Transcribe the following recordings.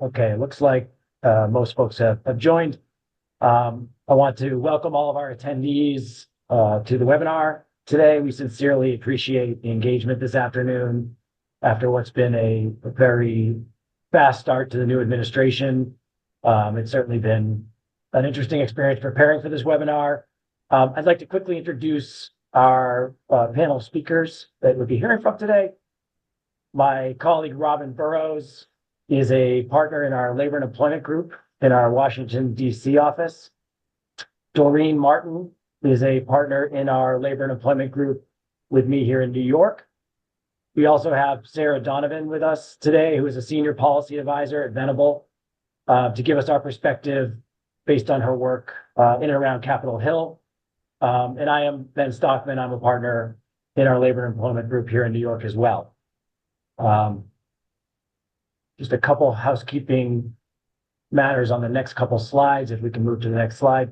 Okay, looks like most folks have joined. I want to welcome all of our attendees to the webinar today. We sincerely appreciate the engagement this afternoon after what's been a very fast start to the new administration. It's certainly been an interesting experience preparing for this webinar. I'd like to quickly introduce our panel of speakers that we'll be hearing from today. My colleague, Robin Burrows, is a partner in our labor and employment group in our Washington, D.C. office. Doreen Martin is a partner in our labor and employment group with me here in New York. We also have Sarah Donovan with us today, who is a senior policy advisor at Venable, to give us our perspective based on her work in and around Capitol Hill. And I am Ben Stockman. I'm a partner in our labor and employment group here in New York as well. Just a couple housekeeping matters on the next couple slides, if we can move to the next slide.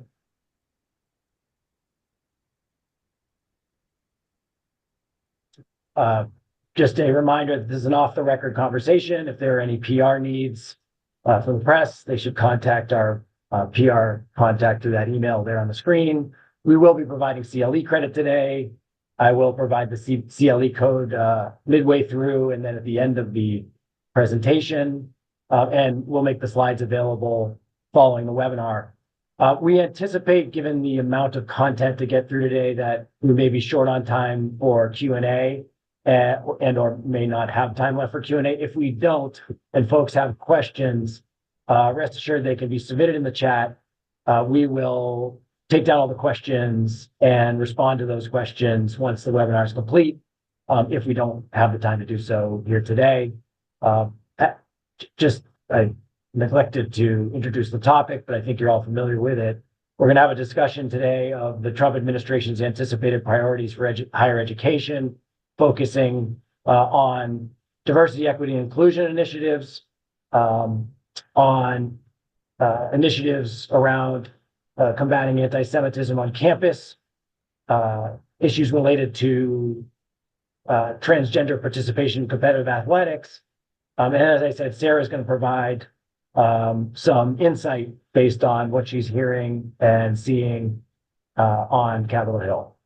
Just a reminder that this is an off-the-record conversation. If there are any PR needs from the press, they should contact our PR contact through that email there on the screen. We will be providing CLE credit today. I will provide the CLE code midway through and then at the end of the presentation, and we'll make the slides available following the webinar. We anticipate, given the amount of content to get through today, that we may be short on time for Q&A and or may not have time left for Q&A. If we don't, and folks have questions, rest assured they can be submitted in the chat. We will take down all the questions and respond to those questions once the webinar is complete, if we don't have the time to do so here today. I neglected to introduce the topic, but I think you're all familiar with it. We're going to have a discussion today of the Trump administration's anticipated priorities for higher education, focusing on diversity, equity, and inclusion initiatives, on initiatives around combating anti-Semitism on campus, issues related to transgender participation in competitive athletics. And as I said, Sarah is going to provide some insight based on what she's hearing and seeing on Capitol Hill.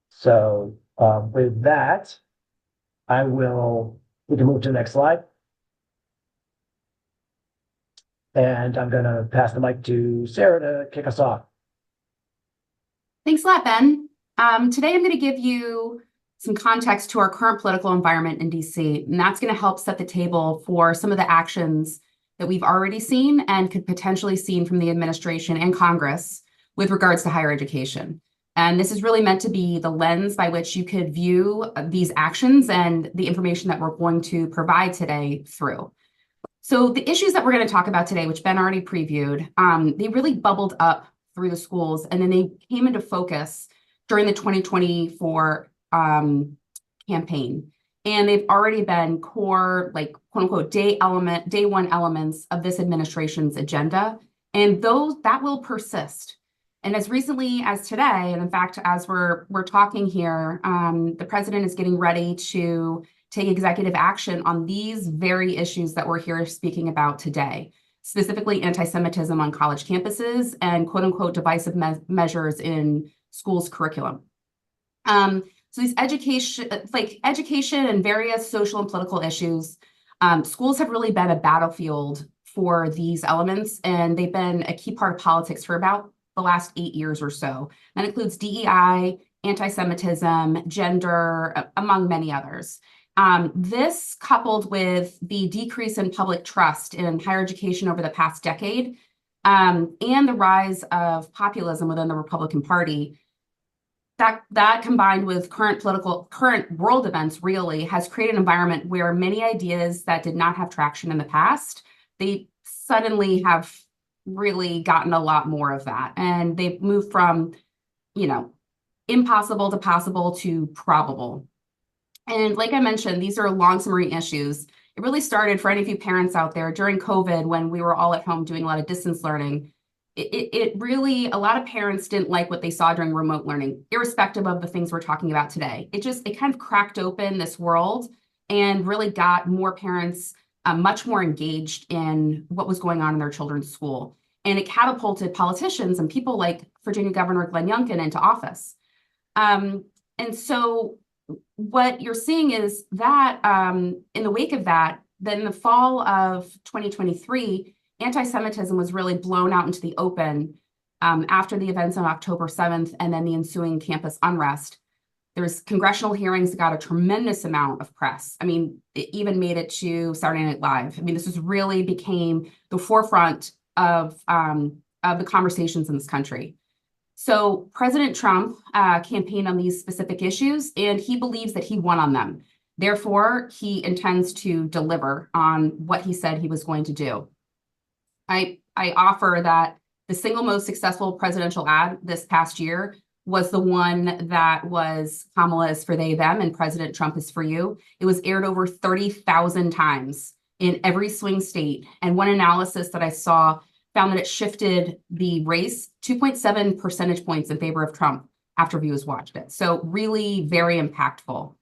So with that, we can move to the next slide. And I'm going to pass the mic to Sarah to kick us off. Thanks a lot, Ben. Today I'm going to give you some context to our current political environment in DC, and that's going to help set the table for some of the actions that we've already seen and could potentially see from the administration and Congress with regards to higher education. And this is really meant to be the lens by which you could view these actions and the information that we're going to provide today through. So the issues that we're going to talk about today, which Ben already previewed, they really bubbled up through the schools, and then they came into focus during the 2024 campaign. And they've already been core, like, quote unquote, day one elements of this administration's agenda. And that will persist. And as recently as today, and in fact, as we're talking here, the president is getting ready to take executive action on these very issues that we're here speaking about today, specifically anti-Semitism on college campuses and quote unquote divisive measures in schools' curriculum. So these education and various social and political issues, schools have really been a battlefield for these elements, and they've been a key part of politics for about the last 8 years or so. That includes DEI, anti-Semitism, gender, among many others. This, coupled with the decrease in public trust in higher education over the past decade, and the rise of populism within the Republican Party, that combined with current world events really has created an environment where many ideas that did not have traction in the past, they suddenly have really gotten a lot more of that. And they've moved from, impossible to possible to probable. And like I mentioned, these are long summary issues. It really started for any of you parents out there during COVID when we were all at home doing a lot of distance learning. It really, a lot of parents didn't like what they saw during remote learning, irrespective of the things we're talking about today. It kind of cracked open this world and really got more parents much more engaged in what was going on in their children's school. And it catapulted politicians and people like Virginia Governor Glenn Youngkin into office. And so what you're seeing is that in the wake of that, then in the fall of 2023, anti-Semitism was really blown out into the open after the events on October 7th and then the ensuing campus unrest. There's congressional hearings that got a tremendous amount of press. I mean, it even made it to Saturday Night Live. I mean, this was really became the forefront of the conversations in this country. So President Trump campaigned on these specific issues, and he believes that he won on them. Therefore, he intends to deliver on what he said he was going to do. I offer that the single most successful presidential ad this past year was the one that was Kamala is for they, them, and President Trump is for you. It was aired over 30,000 times in every swing state. And one analysis that I saw found that it shifted the race 2.7 percentage points in favor of Trump after viewers watched it. So really very impactful.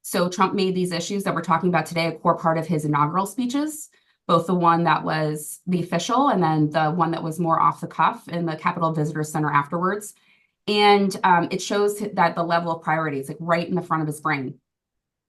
So Trump made these issues that we're talking about today a core part of his inaugural speeches, both the one that was the official and then the one that was more off the cuff in the Capitol Visitor Center afterwards. And it shows that the level of priority is like right in the front of his brain.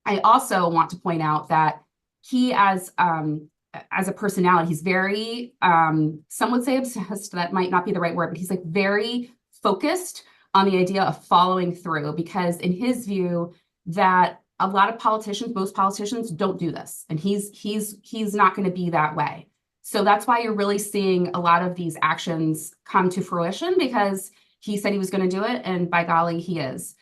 I also want to point out that he, as a personality, he's very, some would say obsessed, that might not be the right word, but he's like very focused on the idea of following through, because in his view that a lot of politicians, most politicians don't do this, and he's not going to be that way. So that's why you're really seeing a lot of these actions come to fruition, because he said he was going to do it, and by golly, he is.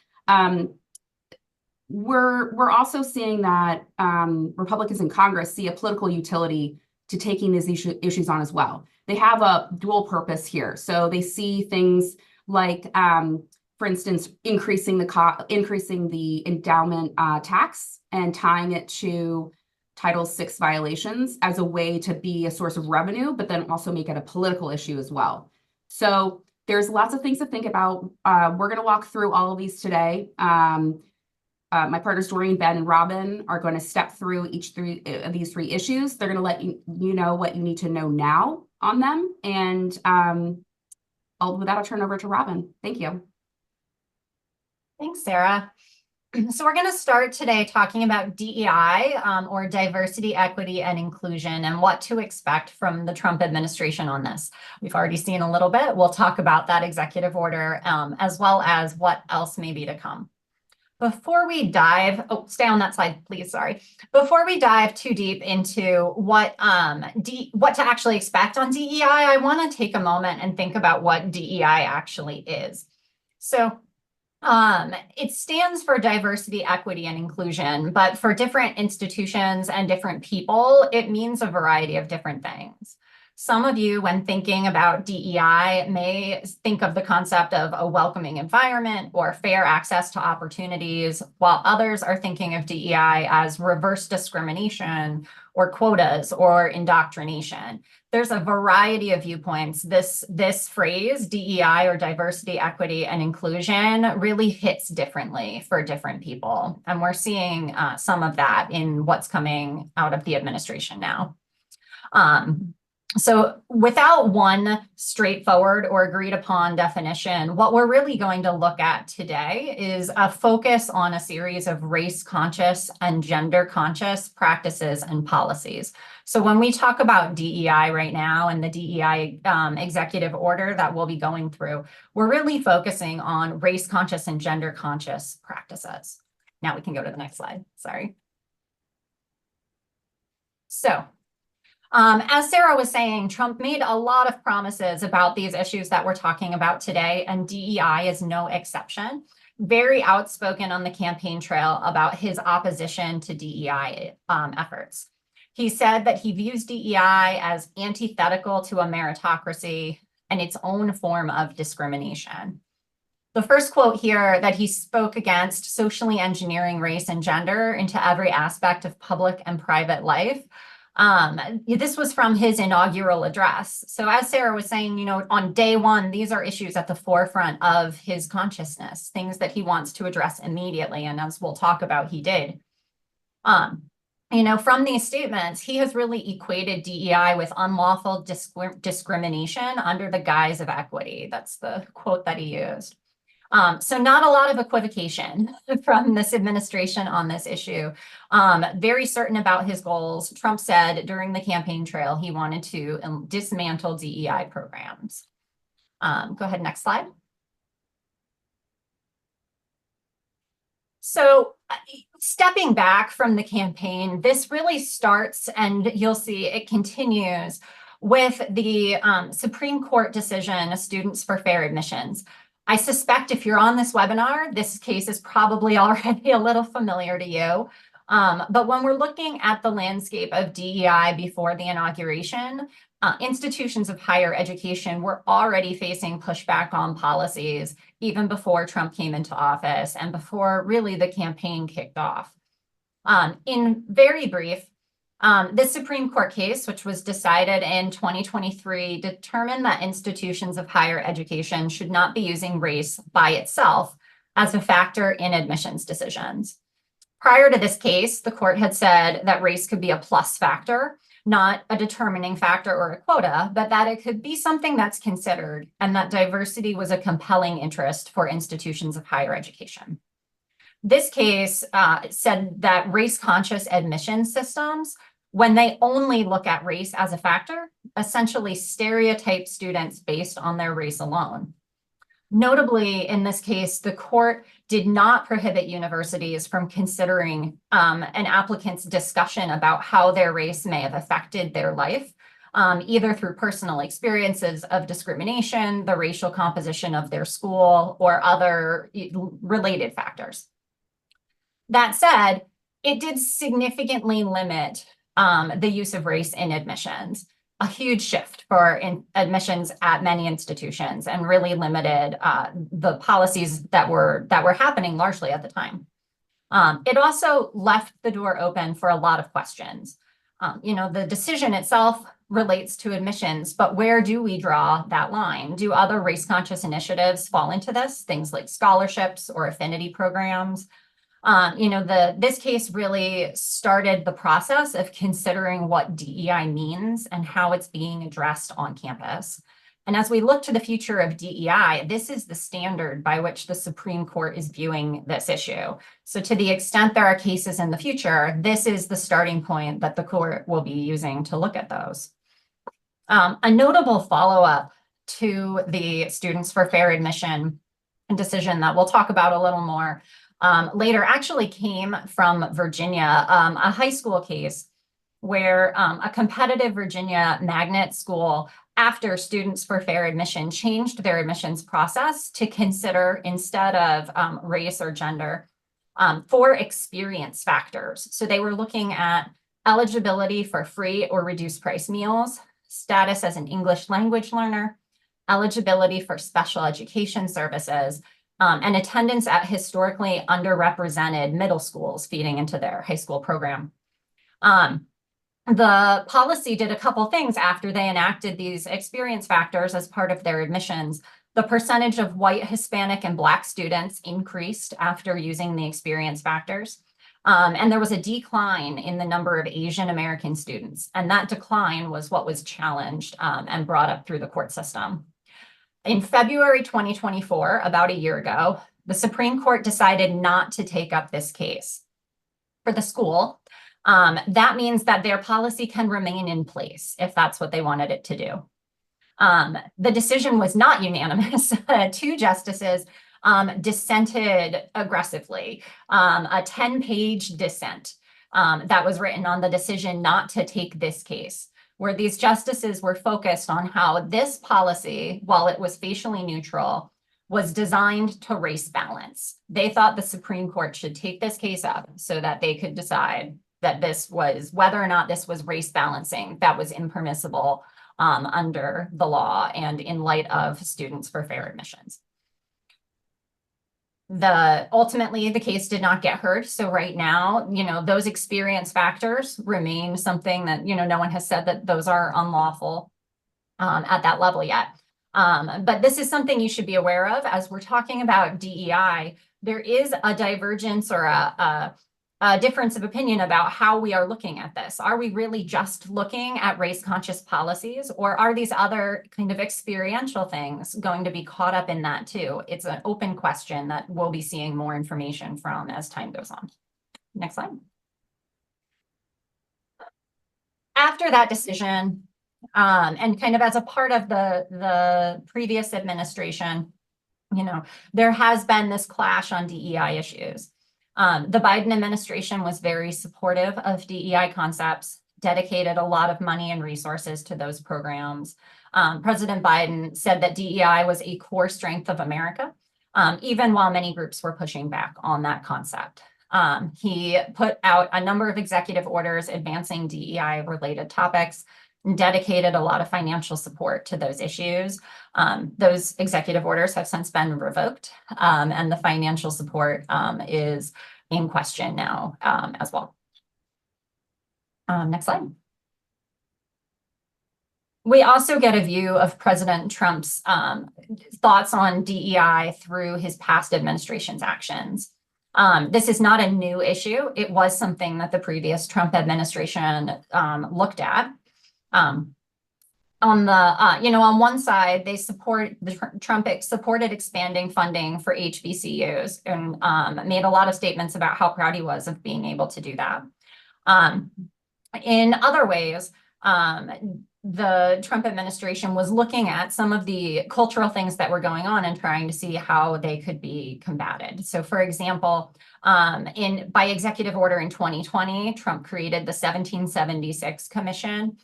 We're also seeing that Republicans in Congress see a political utility to taking these issues on as well. They have a dual purpose here. So they see things like, for instance, increasing the endowment tax and tying it to Title VI violations as a way to be a source of revenue, but then also make it a political issue as well. So there's lots of things to think about. We're going to walk through all of these today. My partners, Doreen, Ben, and Robin, are going to step through each of these three issues. They're going to let you know what you need to know now on them. And with that, I'll turn over to Robin. Thank you. Thanks, Sarah. So we're going to start today talking about DEI, or diversity, equity, and inclusion, and what to expect from the Trump administration on this. We've already seen a little bit. We'll talk about that executive order, as well as what else may be to come. Before we dive, stay on that slide, please, sorry. Before we dive too deep into what to actually expect on DEI, I want to take a moment and think about what DEI actually is. So it stands for diversity, equity, and inclusion, but for different institutions and different people, it means a variety of different things. Some of you, when thinking about DEI, may think of the concept of a welcoming environment or fair access to opportunities, while others are thinking of DEI as reverse discrimination or quotas or indoctrination. There's a variety of viewpoints. This phrase, DEI, or diversity, equity, and inclusion, really hits differently for different people. And we're seeing some of that in what's coming out of the administration now. So without one straightforward or agreed upon definition, what we're really going to look at today is a focus on a series of race conscious and gender conscious practices and policies. So when we talk about DEI right now and the DEI executive order that we'll be going through, we're really focusing on race conscious and gender conscious practices. Now we can go to the next slide, sorry. So, as Sarah was saying, Trump made a lot of promises about these issues that we're talking about today, and DEI is no exception. Very outspoken on the campaign trail about his opposition to DEI efforts. He said that he views DEI as antithetical to a meritocracy and its own form of discrimination. The first quote here, that he spoke against socially engineering race and gender into every aspect of public and private life. This was from his inaugural address. So as Sarah was saying, on day one, these are issues at the forefront of his consciousness, things that he wants to address immediately. And as we'll talk about, he did. from these statements, he has really equated DEI with unlawful discrimination under the guise of equity. That's the quote that he used. So not a lot of equivocation from this administration on this issue. Very certain about his goals. Trump said during the campaign trail he wanted to dismantle DEI programs. Go ahead, next slide. So stepping back from the campaign, this really starts, and you'll see it continues, with the Supreme Court decision, Students for Fair Admissions. I suspect if you're on this webinar, this case is probably already a little familiar to you. But when we're looking at the landscape of DEI before the inauguration, institutions of higher education were already facing pushback on policies even before Trump came into office and before really the campaign kicked off. In very brief, this Supreme Court case, which was decided in 2023, determined that institutions of higher education should not be using race by itself as a factor in admissions decisions. Prior to this case, the court had said that race could be a plus factor, not a determining factor or a quota, but that it could be something that's considered, and that diversity was a compelling interest for institutions of higher education. This case said that race-conscious admission systems, when they only look at race as a factor, essentially stereotype students based on their race alone. Notably, in this case, the court did not prohibit universities from considering an applicant's discussion about how their race may have affected their life, either through personal experiences of discrimination, the racial composition of their school, or other related factors. That said, it did significantly limit the use of race in admissions, a huge shift for admissions at many institutions, and really limited the policies that were happening largely at the time. It also left the door open for a lot of questions. The decision itself relates to admissions, but where do we draw that line? Do other race-conscious initiatives fall into this? Things like scholarships or affinity programs? This case really started the process of considering what DEI means and how it's being addressed on campus. And as we look to the future of DEI, this is the standard by which the Supreme Court is viewing this issue. So to the extent there are cases in the future, this is the starting point that the court will be using to look at those. A notable follow-up to the Students for Fair Admission decision that we'll talk about a little more later actually came from Virginia, a high school case where a competitive Virginia magnet school, after Students for Fair Admission, changed their admissions process to consider, instead of race or gender, 4 experience factors. So they were looking at eligibility for free or reduced price meals, status as an English language learner, eligibility for special education services, and attendance at historically underrepresented middle schools feeding into their high school program. The policy did a couple things after they enacted these experience factors as part of their admissions. The percentage of white, Hispanic, and Black students increased after using the experience factors. And there was a decline in the number of Asian American students. And that decline was what was challenged and brought up through the court system. In February 2024, about a year ago, the Supreme Court decided not to take up this case. For the school, that means that their policy can remain in place if that's what they wanted it to do. The decision was not unanimous. 2 justices dissented aggressively, a 10-page dissent that was written on the decision not to take this case, where these justices were focused on how this policy, while it was facially neutral, was designed to race balance. They thought the Supreme Court should take this case up so that they could decide that this was, whether or not this was race balancing, that was impermissible under the law and in light of Students for Fair Admissions. Ultimately, the case did not get heard. So right now, those experience factors remain something that, no one has said that those are unlawful at that level yet. But this is something you should be aware of as we're talking about DEI. There is a divergence or a a difference of opinion about how we are looking at this. Are we really just looking at race-conscious policies, or are these other kind of experiential things going to be caught up in that too? It's an open question that we'll be seeing more information from as time goes on. Next slide. After that decision, and kind of as a part of the previous administration, there has been this clash on DEI issues. The Biden administration was very supportive of DEI concepts, dedicated a lot of money and resources to those programs. President Biden said that DEI was a core strength of America, even while many groups were pushing back on that concept. He put out a number of executive orders advancing DEI-related topics, and dedicated a lot of financial support to those issues. Those executive orders have since been revoked, and the financial support is in question now as well. Next slide. We also get a view of President Trump's thoughts on DEI through his past administration's actions. This is not a new issue. It was something that the previous Trump administration looked at. On one side, Trump supported expanding funding for HBCUs and made a lot of statements about how proud he was of being able to do that. In other ways, the Trump administration was looking at some of the cultural things that were going on and trying to see how they could be combated. So, for example, by executive order in 2020, Trump created the 1776 Commission.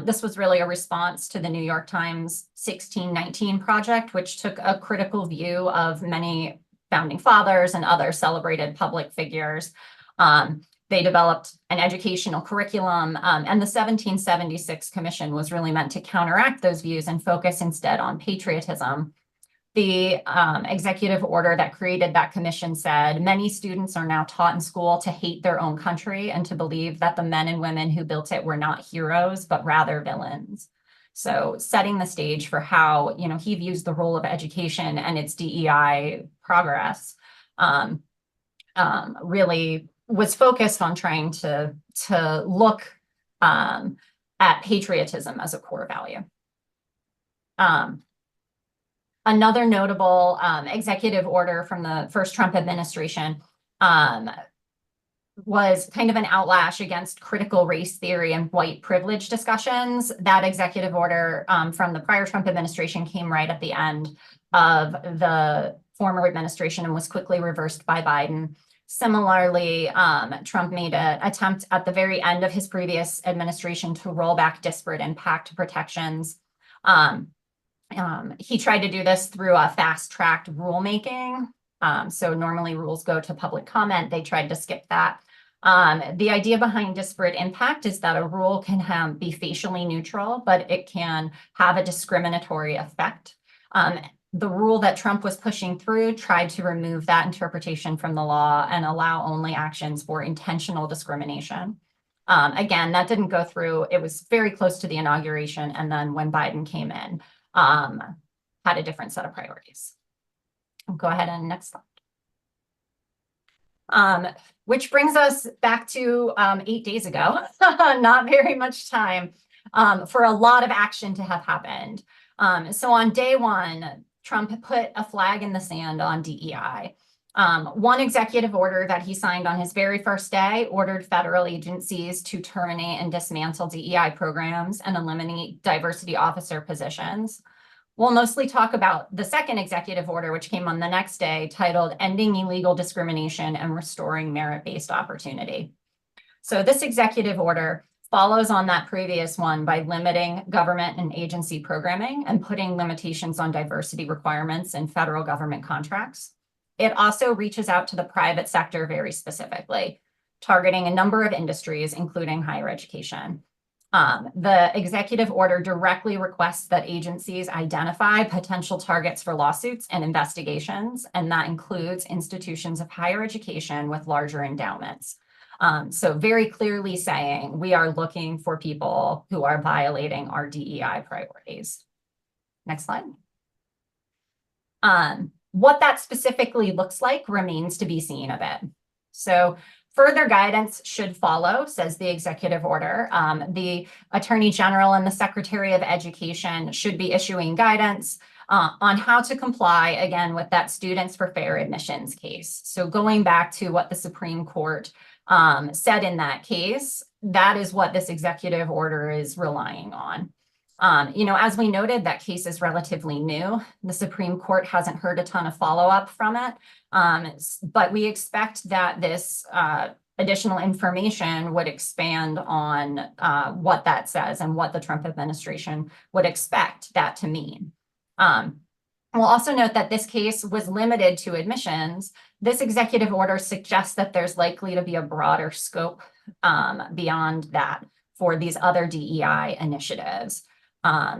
This was really a response to the New York Times 1619 Project, which took a critical view of many founding fathers and other celebrated public figures. They developed an educational curriculum, and the 1776 Commission was really meant to counteract those views and focus instead on patriotism. The executive order that created that commission said, many students are now taught in school to hate their own country and to believe that the men and women who built it were not heroes, but rather villains. So setting the stage for how, he views the role of education and its DEI progress really was focused on trying to look at patriotism as a core value. Another notable executive order from the first Trump administration was kind of an outlash against critical race theory and white privilege discussions. That executive order from the prior Trump administration came right at the end of the former administration and was quickly reversed by Biden. Similarly, Trump made an attempt at the very end of his previous administration to roll back disparate impact protections. He tried to do this through a fast-tracked rulemaking. So normally rules go to public comment. They tried to skip that. The idea behind disparate impact is that a rule can be facially neutral, but it can have a discriminatory effect. The rule that Trump was pushing through tried to remove that interpretation from the law and allow only actions for intentional discrimination. Again, that didn't go through. It was very close to the inauguration. And then when Biden came in, had a different set of priorities. I'll go ahead and next slide. Which brings us back to 8 days ago, not very much time for a lot of action to have happened. So on day one, Trump put a flag in the sand on DEI. One executive order that he signed on his very first day ordered federal agencies to terminate and dismantle DEI programs and eliminate diversity officer positions. We'll mostly talk about the second executive order, which came on the next day, titled Ending Illegal Discrimination and Restoring Merit-Based Opportunity. So this executive order follows on that previous one by limiting government and agency programming and putting limitations on diversity requirements in federal government contracts. It also reaches out to the private sector very specifically, targeting a number of industries, including higher education. The executive order directly requests that agencies identify potential targets for lawsuits and investigations, and that includes institutions of higher education with larger endowments. So very clearly saying we are looking for people who are violating our DEI priorities. Next slide. What that specifically looks like remains to be seen a bit. So Further guidance should follow, says the executive order. The Attorney General and the Secretary of Education should be issuing guidance on how to comply, again, with that Students for Fair Admissions case. So going back to what the Supreme Court said in that case, that is what this executive order is relying on. As we noted, that case is relatively new. The Supreme Court hasn't heard a ton of follow-up from it, but we expect that this additional information would expand on what that says and what the Trump administration would expect that to mean. We'll also note that this case was limited to admissions. This executive order suggests that there's likely to be a broader scope beyond that for these other DEI initiatives.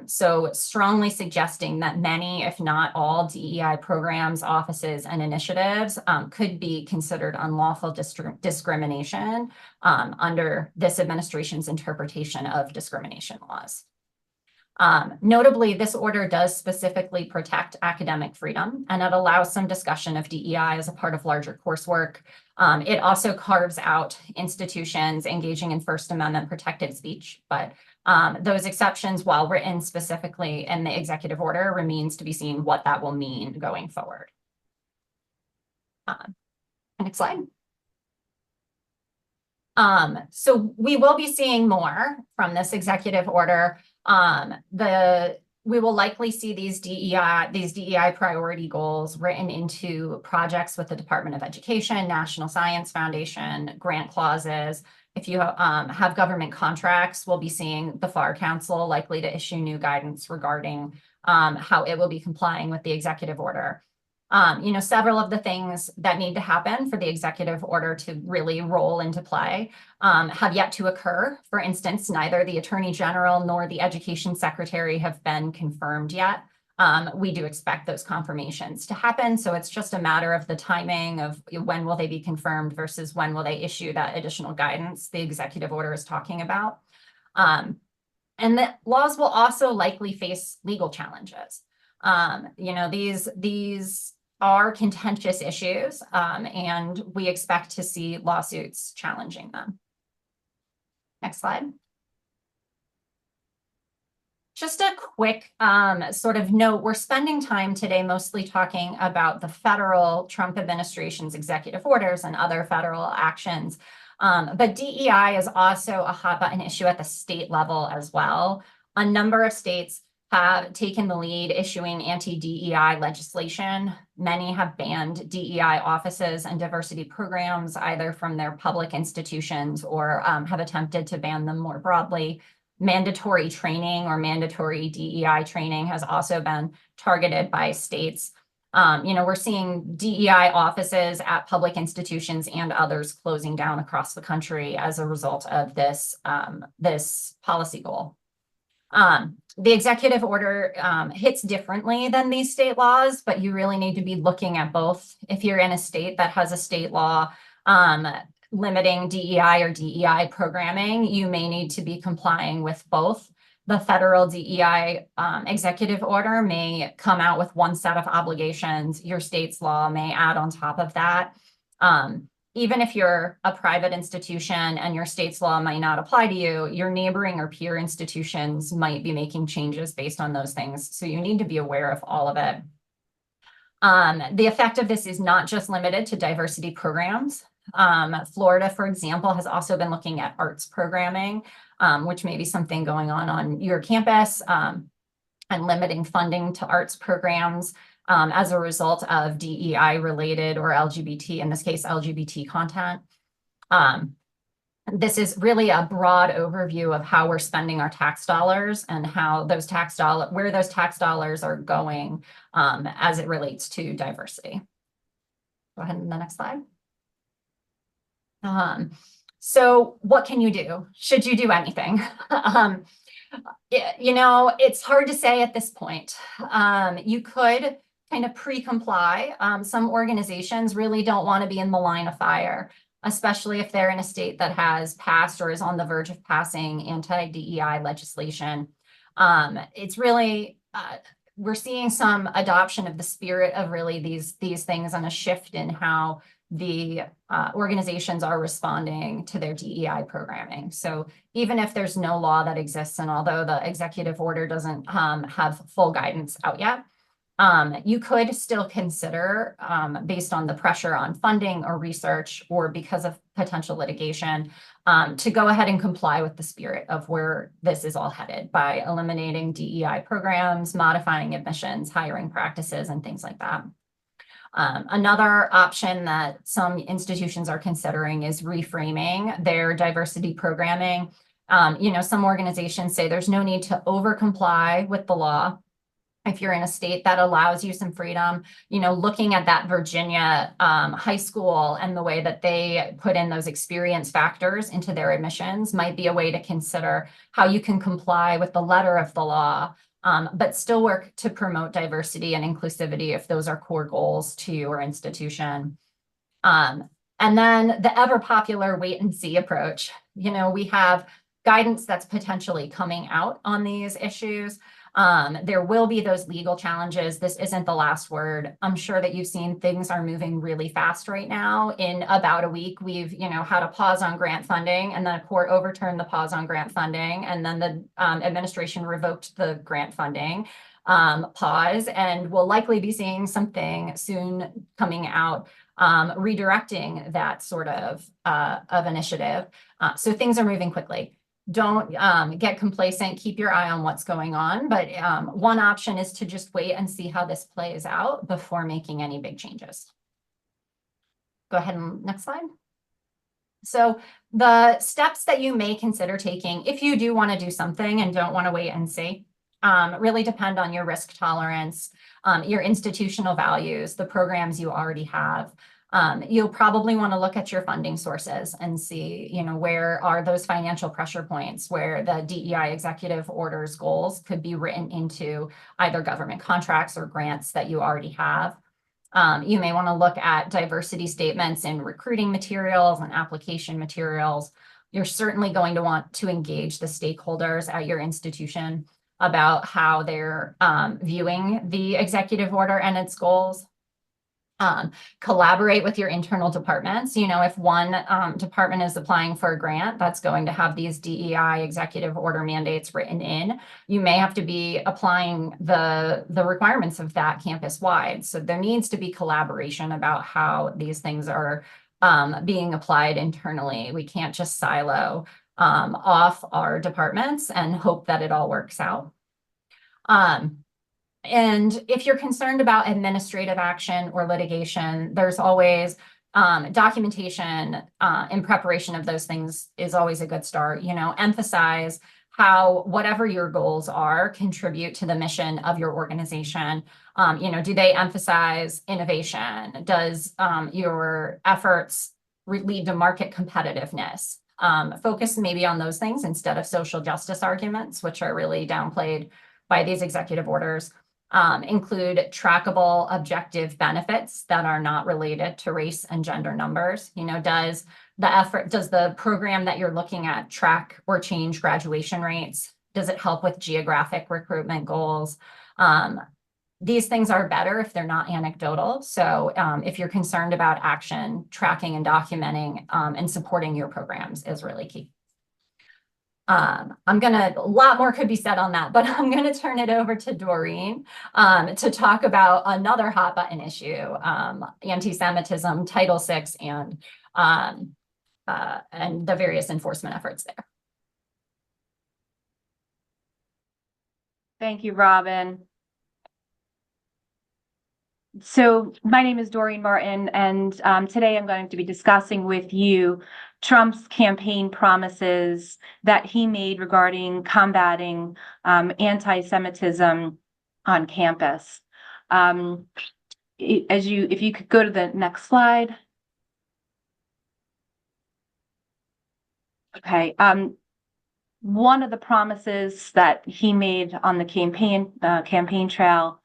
So strongly suggesting that many, if not all, DEI programs, offices, and initiatives could be considered unlawful discrimination under this administration's interpretation of discrimination laws. Notably, this order does specifically protect academic freedom, and it allows some discussion of DEI as a part of larger coursework. It also carves out institutions engaging in First Amendment protected speech, but those exceptions, while written specifically in the executive order, remains to be seen what that will mean going forward. Next slide. So we will be seeing more from this executive order. We will likely see these DEI priority goals written into projects with the Department of Education, National Science Foundation, grant clauses. If you have government contracts, we'll be seeing the FAR Council likely to issue new guidance regarding how it will be complying with the executive order. Several of the things that need to happen for the executive order to really roll into play have yet to occur. For instance, neither the Attorney General nor the Education Secretary have been confirmed yet. We do expect those confirmations to happen. So it's just a matter of the timing of when will they be confirmed versus when will they issue that additional guidance the executive order is talking about. And the laws will also likely face legal challenges. These are contentious issues, and we expect to see lawsuits challenging them. Next slide. Just a quick sort of note, we're spending time today mostly talking about the federal Trump administration's executive orders and other federal actions, but DEI is also a hot button issue at the state level as well. A number of states have taken the lead issuing anti-DEI legislation. Many have banned DEI offices and diversity programs either from their public institutions or have attempted to ban them more broadly. Mandatory training or mandatory DEI training has also been targeted by states. We're seeing DEI offices at public institutions and others closing down across the country as a result of this policy goal. The executive order hits differently than these state laws, but you really need to be looking at both. If you're in a state that has a state law limiting DEI or DEI programming, you may need to be complying with both. The federal DEI executive order may come out with one set of obligations. Your state's law may add on top of that. Even if you're a private institution and your state's law might not apply to you, your neighboring or peer institutions might be making changes based on those things. So you need to be aware of all of it. The effect of this is not just limited to diversity programs. Florida, for example, has also been looking at arts programming, which may be something going on your campus, and limiting funding to arts programs as a result of DEI related or LGBT, in this case, LGBT content. This is really a broad overview of how we're spending our tax dollars and how those where those tax dollars are going as it relates to diversity. Go ahead and the next slide. So what can you do? Should you do anything? It's hard to say at this point. You could kind of pre-comply. Some organizations really don't want to be in the line of fire, especially if they're in a state that has passed or is on the verge of passing anti-DEI legislation. It's really we're seeing some adoption of the spirit of really these things and a shift in how the organizations are responding to their DEI programming. So even if there's no law that exists, and although the executive order doesn't have full guidance out yet, you could still consider, based on the pressure on funding or research, or because of potential litigation, to go ahead and comply with the spirit of where this is all headed by eliminating DEI programs, modifying admissions, hiring practices, and things like that. Another option that some institutions are considering is reframing their diversity programming. Some organizations say there's no need to over comply with the law. If you're in a state that allows you some freedom, looking at that Virginia high school and the way that they put in those experience factors into their admissions might be a way to consider how you can comply with the letter of the law, but still work to promote diversity and inclusivity if those are core goals to your institution. And then the ever popular wait and see approach. We have guidance that's potentially coming out on these issues. There will be those legal challenges. This isn't the last word. I'm sure that you've seen things are moving really fast right now. In about a week, we've, had a pause on grant funding, and then a court overturned the pause on grant funding, and then the administration revoked the grant funding pause, and we'll likely be seeing something soon coming out redirecting that sort of initiative. So things are moving quickly. Don't get complacent, keep your eye on what's going on. But one option is to just wait and see how this plays out before making any big changes. Go ahead and next slide. So the steps that you may consider taking if you do want to do something and don't want to wait and see really depend on your risk tolerance, your institutional values, the programs you already have. You'll probably want to look at your funding sources and see, where are those financial pressure points where the DEI executive orders goals could be written into either government contracts or grants that you already have. You may want to look at diversity statements in recruiting materials and application materials. You're certainly going to want to engage the stakeholders at your institution about how they're viewing the executive order and its goals. Collaborate with your internal departments. If one department is applying for a grant that's going to have these DEI executive order mandates written in, you may have to be applying the requirements of that campus wide. So there needs to be collaboration about how these things are being applied internally. We can't just silo off our departments and hope that it all works out. And if you're concerned about administrative action or litigation, there's always documentation in preparation of those things is always a good start. Emphasize how whatever your goals are contribute to the mission of your organization. Do they emphasize innovation? Does your efforts lead to market competitiveness? Focus maybe on those things instead of social justice arguments, which are really downplayed by these executive orders. Include trackable objective benefits that are not related to race and gender numbers. Does the program that you're looking at track or change graduation rates? Does it help with geographic recruitment goals? These things are better if they're not anecdotal. So if you're concerned about action, tracking and documenting and supporting your programs is really key. A lot more could be said on that, but I'm going to turn it over to Doreen to talk about another hot button issue, anti-Semitism, Title VI, and the various enforcement efforts there. Thank you, Robin. So my name is Doreen Martin, and today I'm going to be discussing with you Trump's campaign promises that he made regarding combating anti-Semitism on campus. If you could go to the next slide. Okay. One of the promises that he made on the campaign trail,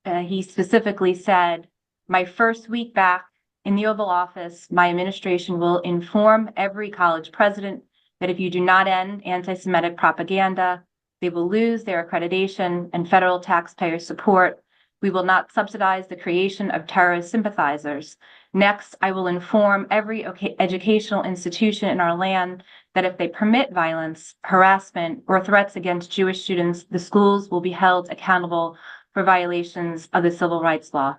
he specifically said, "My first week back in the Oval Office, my administration will inform every college president that if you do not end anti-Semitic propaganda, They will lose their accreditation and federal taxpayer support. We will not subsidize the creation of terrorist sympathizers. Next, I will inform every educational institution in our land that if they permit violence, harassment, or threats against Jewish students, the schools will be held accountable for violations of the civil rights law.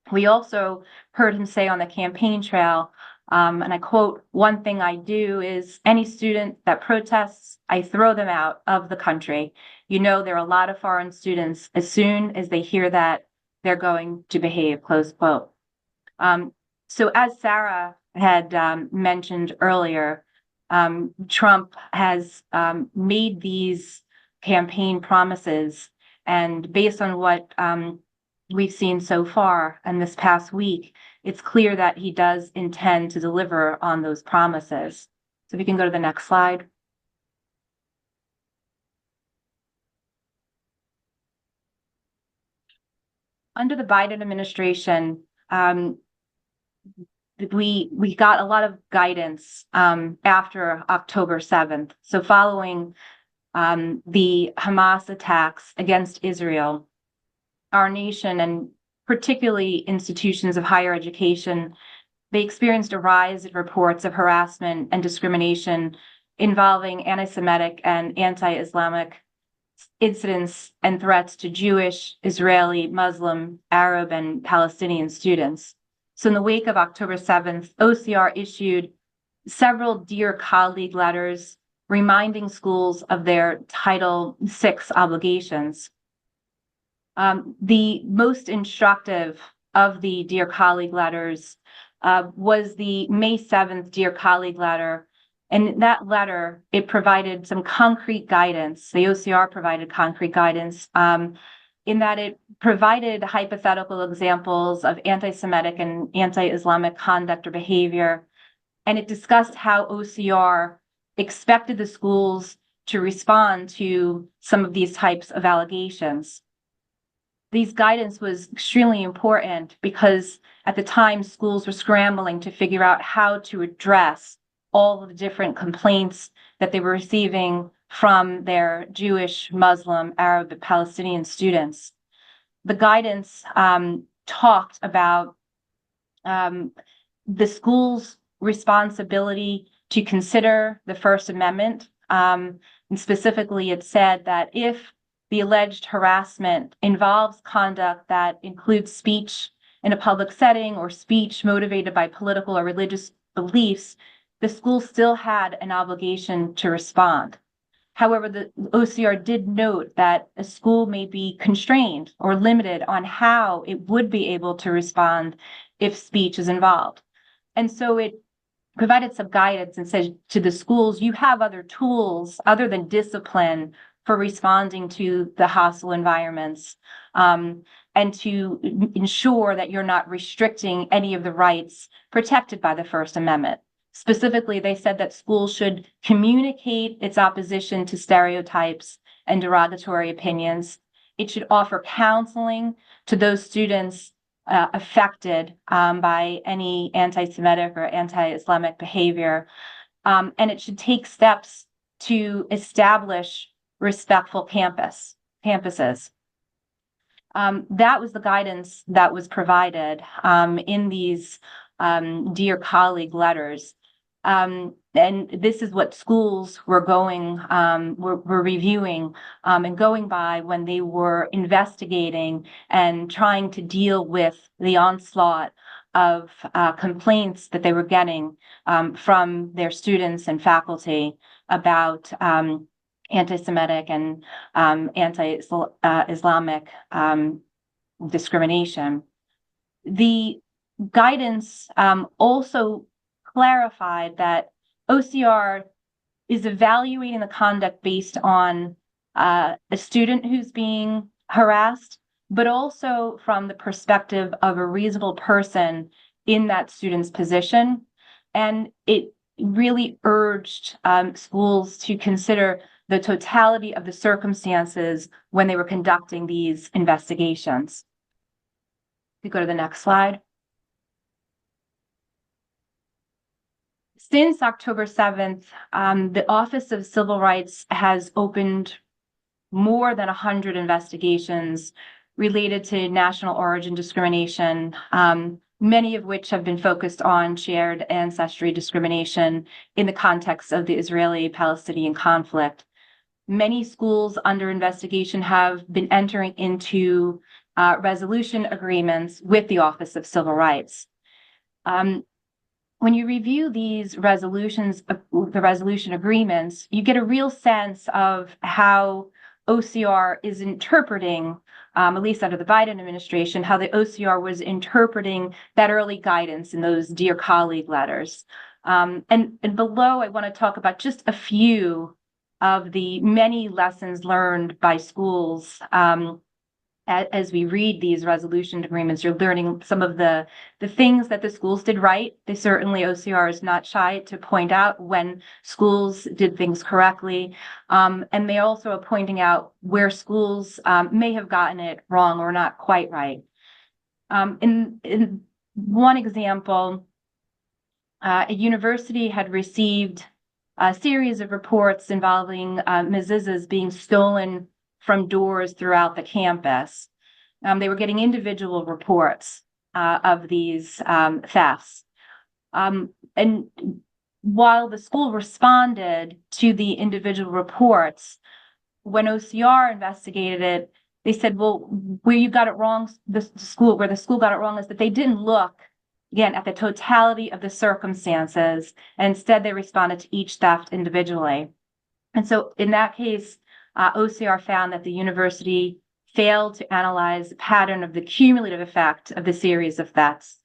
We also heard him say on the campaign trail, and I quote, "One thing I do is any student that protests, I throw them out of the country. You know, there are a lot of foreign students. As soon as they hear that, they're going to behave," close quote. So as Sarah had mentioned earlier, Trump has made these campaign promises, and based on what we've seen so far in this past week, it's clear that he does intend to deliver on those promises. So if you can go to the next slide. Under the Biden administration, we got a lot of guidance after October 7th. So following the Hamas attacks against Israel, our nation and particularly institutions of higher education, they experienced a rise in reports of harassment and discrimination involving anti-Semitic and anti-Islamic incidents and threats to Jewish, Israeli, Muslim, Arab, and Palestinian students. So in the wake of October 7th, OCR issued several Dear Colleague letters reminding schools of their Title VI obligations. The most instructive of the Dear Colleague letters was the May 7th Dear Colleague letter. And in that letter, it provided some concrete guidance. The OCR provided concrete guidance in that it provided hypothetical examples of anti-Semitic and anti-Islamic conduct or behavior. And it discussed how OCR expected the schools to respond to some of these types of allegations. These guidance was extremely important because at the time, schools were scrambling to figure out how to address all of the different complaints that they were receiving from their Jewish, Muslim, Arab, and Palestinian students. The guidance talked about the school's responsibility to consider the First Amendment. And specifically, it said that if the alleged harassment involves conduct that includes speech in a public setting or speech motivated by political or religious beliefs, the school still had an obligation to respond. However, the OCR did note that a school may be constrained or limited on how it would be able to respond if speech is involved. And so it provided some guidance and said to the schools, you have other tools other than discipline for responding to the hostile environments, and to ensure that you're not restricting any of the rights protected by the First Amendment. Specifically, they said that schools should communicate its opposition to stereotypes and derogatory opinions. It should offer counseling to those students affected by any anti-Semitic or anti-Islamic behavior. And it should take steps to establish respectful campuses. That was the guidance that was provided in these Dear Colleague letters. And this is what schools were reviewing and going by when they were investigating and trying to deal with the onslaught of complaints that they were getting from their students and faculty about anti-Semitic and anti-Islamic discrimination. The guidance also clarified that OCR is evaluating the conduct based on a student who's being harassed, but also from the perspective of a reasonable person in that student's position. And it really urged schools to consider the totality of the circumstances when they were conducting these investigations. We go to the next slide. Since October 7th, the Office of Civil Rights has opened more than 100 investigations related to national origin discrimination, many of which have been focused on shared ancestry discrimination in the context of the Israeli-Palestinian conflict. Many schools under investigation have been entering into resolution agreements with the Office of Civil Rights. When you review these resolutions, the resolution agreements, you get a real sense of how OCR is interpreting, at least under the Biden administration, how the OCR was interpreting that early guidance in those Dear Colleague letters. And below, I want to talk about just a few of the many lessons learned by schools. As we read these resolution agreements, you're learning some of the things that the schools did right. They certainly, OCR is not shy to point out when schools did things correctly. And they also are pointing out where schools may have gotten it wrong or not quite right. In one example, a university had received a series of reports involving mezuzahs being stolen from doors throughout the campus. They were getting individual reports of these thefts. And while the school responded to the individual reports, when OCR investigated it, they said, well, where you got it wrong, where the school got it wrong is that they didn't look, again, at the totality of the circumstances, and instead they responded to each theft individually. And so in that case, OCR found that the university failed to analyze the pattern of the cumulative effect of the series of thefts,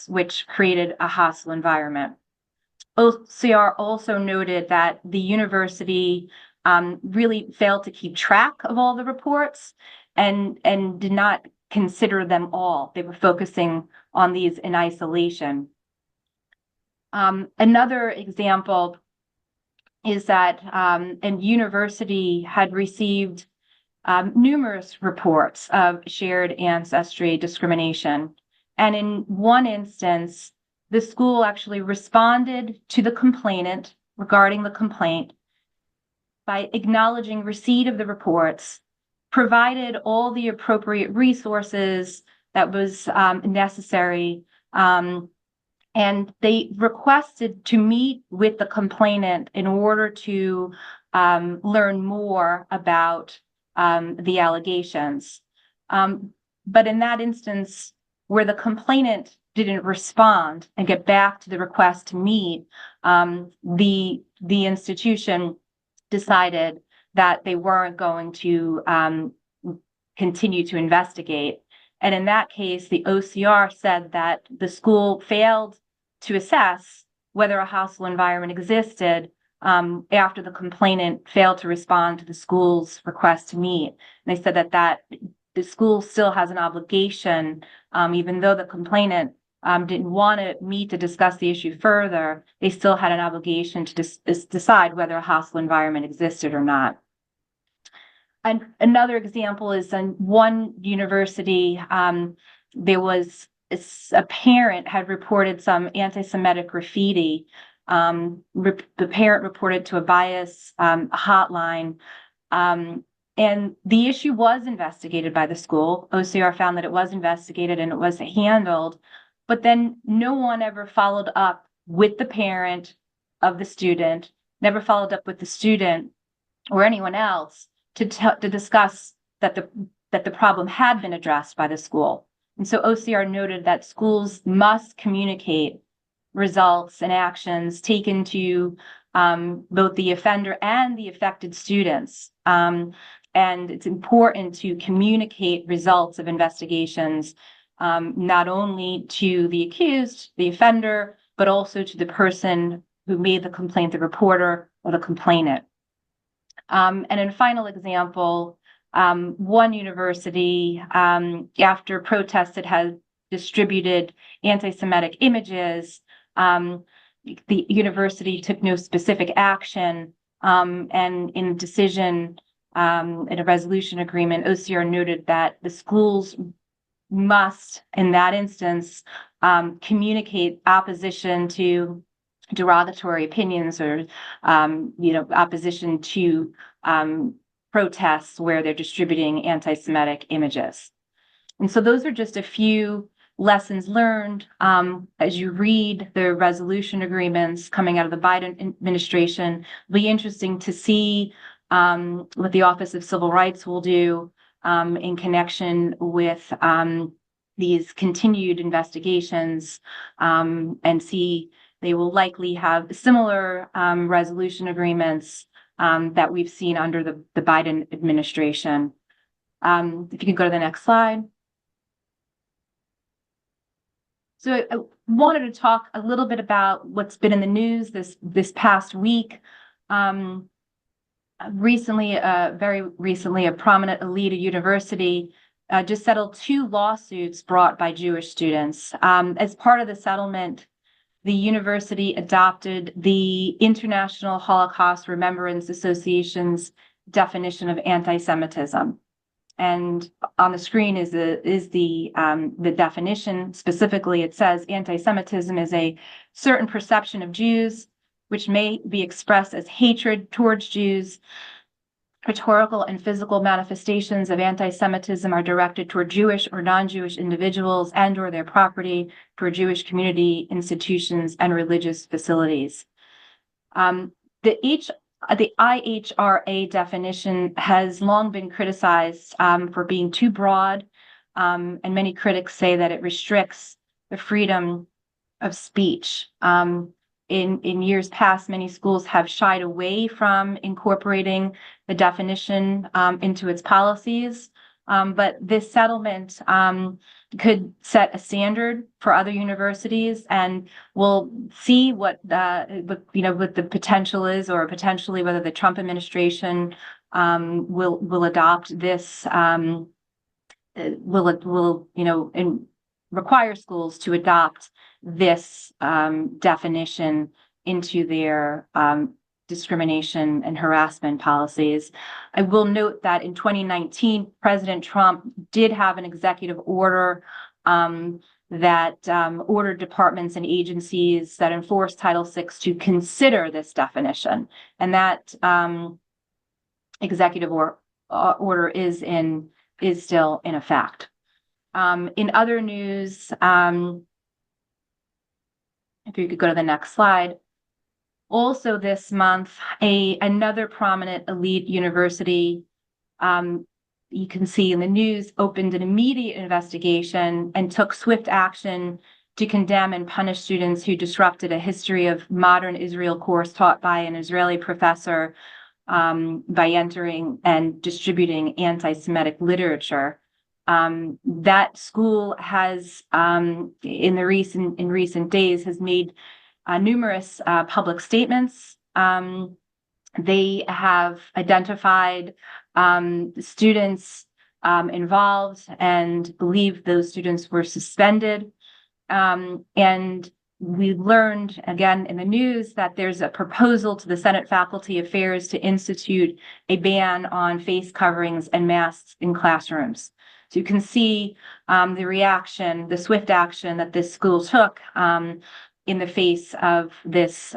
which created a hostile environment. OCR also noted that the university really failed to keep track of all the reports and did not consider them all. They were focusing on these in isolation. Another example is that a university had received numerous reports of shared ancestry discrimination. And in one instance, the school actually responded to the complainant regarding the complaint by acknowledging receipt of the reports, provided all the appropriate resources that was necessary, and they requested to meet with the complainant in order to learn more about the allegations. But in that instance, where the complainant didn't respond and get back to the request to meet, the institution decided that they weren't going to continue to investigate. And in that case, the OCR said that the school failed to assess whether a hostile environment existed after the complainant failed to respond to the school's request to meet. And they said that the school still has an obligation, even though the complainant didn't want to meet to discuss the issue further, they still had an obligation to decide whether a hostile environment existed or not. And another example is in one university, there was a parent had reported some anti-Semitic graffiti. The parent reported to a bias hotline, and the issue was investigated by the school. OCR found that it was investigated and it was handled, but then no one ever followed up with the parent of the student, never followed up with the student or anyone else to discuss that the problem had been addressed by the school. And so OCR noted that schools must communicate results and actions taken to both the offender and the affected students. And it's important to communicate results of investigations, not only to the accused, the offender, but also to the person who made the complaint, the reporter or the complainant. And in a final example, one university, after protests that had distributed anti-Semitic images, the university took no specific action, and in a decision, in a resolution agreement, OCR noted that the schools must, in that instance, communicate opposition to derogatory opinions or, opposition to protests where they're distributing anti-Semitic images. And so those are just a few lessons learned. As you read the resolution agreements coming out of the Biden administration, it'll be interesting to see what the Office of Civil Rights will do in connection with these continued investigations, and see they will likely have similar resolution agreements that we've seen under the Biden administration. If you could go to the next slide. So I wanted to talk a little bit about what's been in the news this past week. Very recently, a prominent elite university just settled 2 lawsuits brought by Jewish students. As part of the settlement, the university adopted the International Holocaust Remembrance Association's definition of anti-Semitism. And on the screen is the definition. Specifically, it says anti-Semitism is a certain perception of Jews which may be expressed as hatred towards Jews. Rhetorical and physical manifestations of anti-Semitism are directed toward Jewish or non-Jewish individuals and or their property, toward Jewish community, institutions, and religious facilities. The IHRA definition has long been criticized for being too broad, and many critics say that it restricts the freedom of speech. In years past, many schools have shied away from incorporating the definition into its policies, but this settlement could set a standard for other universities, and we'll see what the potential is, or potentially whether the Trump administration will adopt this. Require schools to adopt this definition into their discrimination and harassment policies. I will note that in 2019, President Trump did have an executive order that ordered departments and agencies that enforce Title VI to consider this definition. And that executive order is still in effect. In other news, if you could go to the next slide. Also this month, another prominent elite university, you can see in the news, opened an immediate investigation and took swift action to condemn and punish students who disrupted a history of modern Israel course taught by an Israeli professor by entering and distributing anti-Semitic literature. That school has, in recent days, has made numerous public statements. They have identified students involved and believe those students were suspended. And we learned again in the news that there's a proposal to the Senate Faculty Affairs to institute a ban on face coverings and masks in classrooms. So you can see the swift action that this school took in the face of this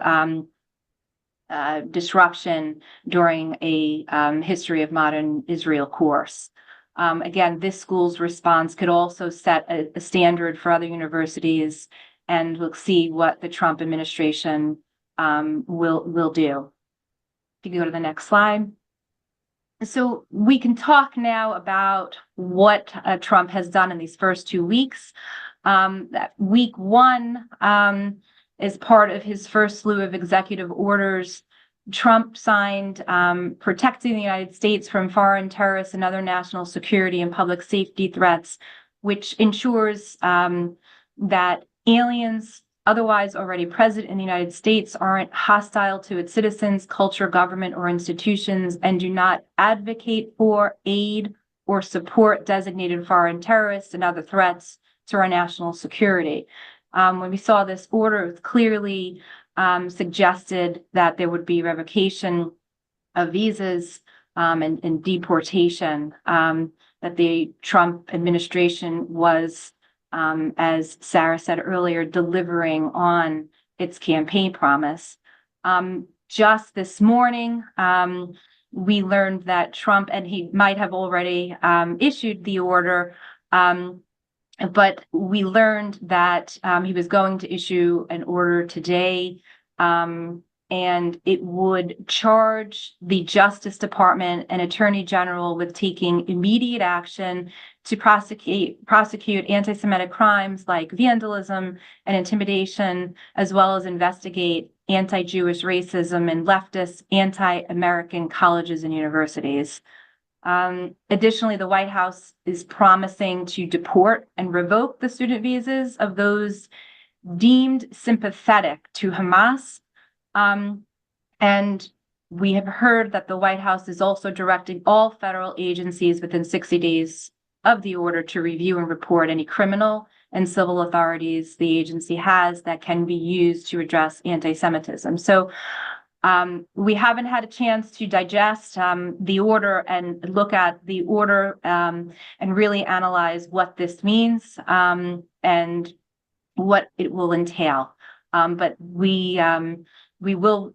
disruption during a history of modern Israel course. Again, this school's response could also set a standard for other universities, and we'll see what the Trump administration will do. If you go to the next slide. So we can talk now about what Trump has done in these first 2 weeks. That week 1 is part of his first slew of executive orders. Trump signed protecting the United States from foreign terrorists and other national security and public safety threats, which ensures that aliens otherwise already present in the United States aren't hostile to its citizens, culture, government, or institutions, and do not advocate for, aid, or support designated foreign terrorists and other threats to our national security. When we saw this order, it clearly suggested that there would be revocation of visas and deportation, that the Trump administration was, as Sarah said earlier, delivering on its campaign promise. Just this morning, we learned that Trump, and he might have already issued the order, but we learned that he was going to issue an order today, and it would charge the Justice Department and Attorney General with taking immediate action to prosecute anti-Semitic crimes like vandalism and intimidation, as well as investigate anti-Jewish racism in leftist, anti-American colleges and universities. Additionally, the White House is promising to deport and revoke the student visas of those deemed sympathetic to Hamas. And we have heard that the White House is also directing all federal agencies within 60 days of the order to review and report any criminal and civil authorities the agency has that can be used to address anti-Semitism. So we haven't had a chance to digest the order and look at the order and really analyze what this means and what it will entail. But we will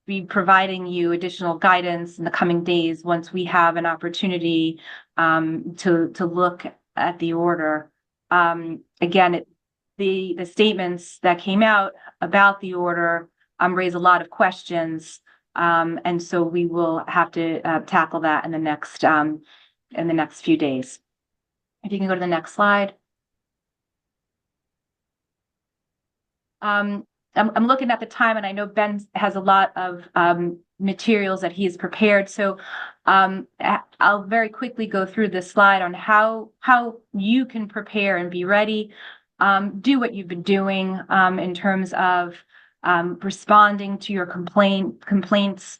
be providing you additional guidance in the coming days once we have an opportunity to look at the order. Again, the statements that came out about the order raise a lot of questions, and so we will have to tackle that in the next few days. If you can go to the next slide. I'm looking at the time, and I know Ben has a lot of materials that he's prepared. So I'll very quickly go through this slide on how you can prepare and be ready. Do what you've been doing in terms of responding to your complaints,